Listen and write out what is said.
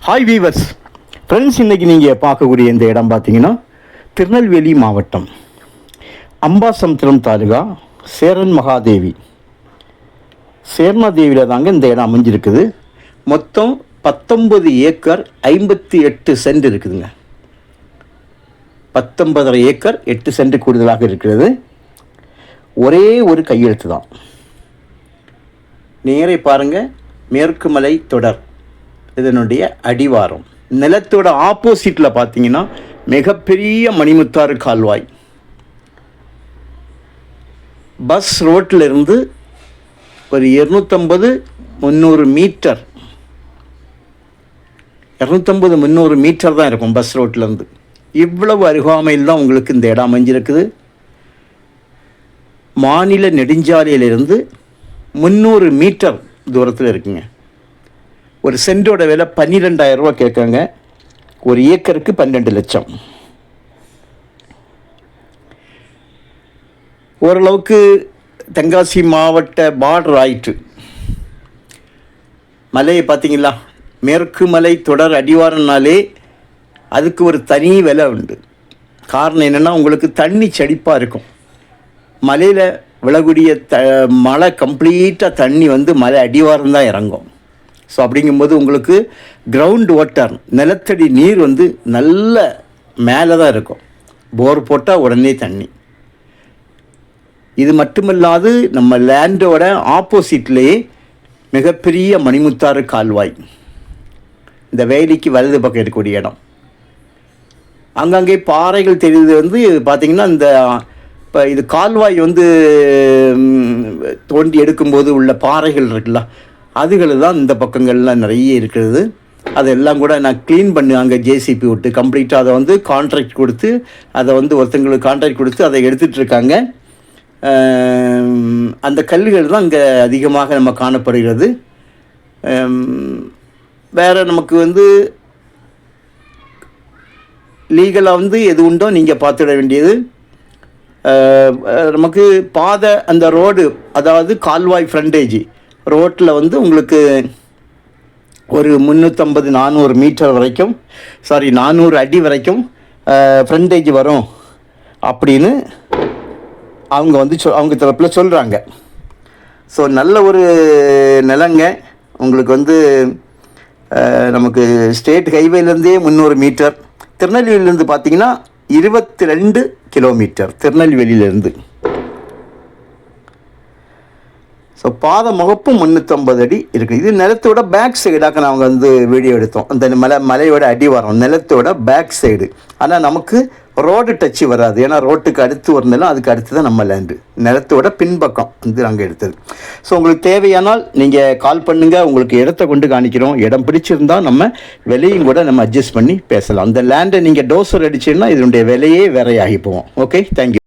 Hi viewers friends, இன்றைக்கி நீங்கள் பார்க்கக்கூடிய இந்த இடம் பார்த்தீங்கன்னா திருநெல்வேலி மாவட்டம் அம்பாசமுத்திரம் தாலுகா சேரன் மகாதேவி சேரணாதேவியில் தாங்க இந்த இடம் அமைஞ்சிருக்குது. மொத்தம் 19 ஏக்கர் 58 சென்ட் இருக்குதுங்க. 19.5 ஏக்கர் 8 சென்ட் கூடுதலாக இருக்கிறது. ஒரே ஒரு கையெழுத்து தான். நேரே பாருங்கள், மேற்கு மலை தொடர் இதனுடைய அடிவாரம். நிலத்தோட ஆப்போசிட்டில் பார்த்தீங்கன்னா மிகப்பெரிய மணிமுத்தாறு கால்வாய். பஸ் ரோட்டில் இருந்து ஒரு 250-300 மீட்டர் 250-300 மீட்டர் தான் இருக்கும் பஸ் ரோட்டிலேருந்து. இவ்வளவு அருகாமையில் தான் உங்களுக்கு இந்த இடம் அமைஞ்சிருக்குது. மாநில நெடுஞ்சாலையிலிருந்து 300 மீட்டர் தூரத்தில் இருக்குங்க. ஒரு சென்டோட விலை 12,000 ரூபா கேட்குறாங்க. ஒரு ஏக்கருக்கு 12 லட்சம். ஓரளவுக்கு தென்காசி மாவட்ட பார்டர் ஆயிற்று. மலையை பார்த்தீங்களா, மேற்கு மலை தொடர் அடிவாரம்னாலே அதுக்கு ஒரு தனி விலை உண்டு. காரணம் என்னென்னா, உங்களுக்கு தண்ணி செழிப்பாக இருக்கும். மலையில் விழக்கூடிய மழை கம்ப்ளீட்டாக தண்ணி மலை அடிவாரம் தான் இறங்கும். ஸோ அப்படிங்கும்போது உங்களுக்கு கிரவுண்ட் வாட்டர், நிலத்தடி நீர் நல்ல மேலே தான் இருக்கும். போர் போட்டால் உடனே தண்ணி. இது மட்டுமல்லாது நம்ம லேண்டோட ஆப்போசிட்லேயே மிகப்பெரிய மணிமுத்தாறு கால்வாய். இந்த வேலிக்கு வலது பக்கம் இருக்கக்கூடிய இடம். அங்கங்கே பாறைகள் தெரியுது. பார்த்திங்கன்னா இந்த இப்போ இது கால்வாய் தோண்டி எடுக்கும்போது உள்ள பாறைகள் இருக்குல்ல, அதுகள் தான் இந்த பக்கங்கள்லாம் நிறைய இருக்கிறது. அதெல்லாம் கூட நான் க்ளீன் பண்ணி அங்கே ஜேசிபி விட்டு கம்ப்ளீட்டாக அதை கான்ட்ராக்ட் கொடுத்து அதை ஒருத்தங்களுக்கு கான்ட்ராக்ட் கொடுத்து அதை எடுத்துகிட்டு இருக்காங்க. அந்த கல்லுகள் தான் இங்கே அதிகமாக நம்ம காணப்படுகிறது. வேறு நமக்கு லீகலாக எது உண்டோ நீங்கள் பார்த்துட வேண்டியது. நமக்கு பாதை, அந்த ரோடு, அதாவது கால்வாய் ஃப்ரண்டேஜ் ரோட்டில் உங்களுக்கு ஒரு 350-400 மீட்டர் வரைக்கும் 400 அடி வரைக்கும் ஃப்ரண்டேஜ் வரும் அப்படின்னு அவங்க அவங்க தரப்பில் சொல்கிறாங்க. ஸோ நல்ல ஒரு நிலங்க. உங்களுக்கு நமக்கு ஸ்டேட் ஹைவேலேருந்தே 300 மீட்டர். திருநெல்வேலியிலேருந்து பார்த்தீங்கன்னா 22 கிலோமீட்டர் திருநெல்வேலியிலேருந்து. ஸோ பாதை முகப்பும் 350 அடி இருக்குது. இது நிலத்தோட பேக் சைடாக நாங்கள் வீடியோ எடுத்தோம். அந்த மலையோட அடிவாரம் நிலத்தோட பேக் சைடு. ஆனால் நமக்கு ரோடு டச்சு வராது. ஏன்னா ரோட்டுக்கு அடுத்து ஒரு நிலம், அதுக்கு அடுத்து தான் நம்ம லேண்டு. நிலத்தோட பின்பக்கம் நாங்கள் எடுத்தது. ஸோ உங்களுக்கு தேவையானால் நீங்கள் கால் பண்ணுங்கள். உங்களுக்கு இடத்த கொண்டு காணிக்கிறோம். இடம் பிடிச்சிருந்தால் நம்ம விலையும் கூட நம்ம அட்ஜஸ்ட் பண்ணி பேசலாம். அந்த லேண்டை நீங்கள் டோசர் அடிச்சிங்கன்னா இதனுடைய விலையே வேறையாகி போவோம். Okay, thank you.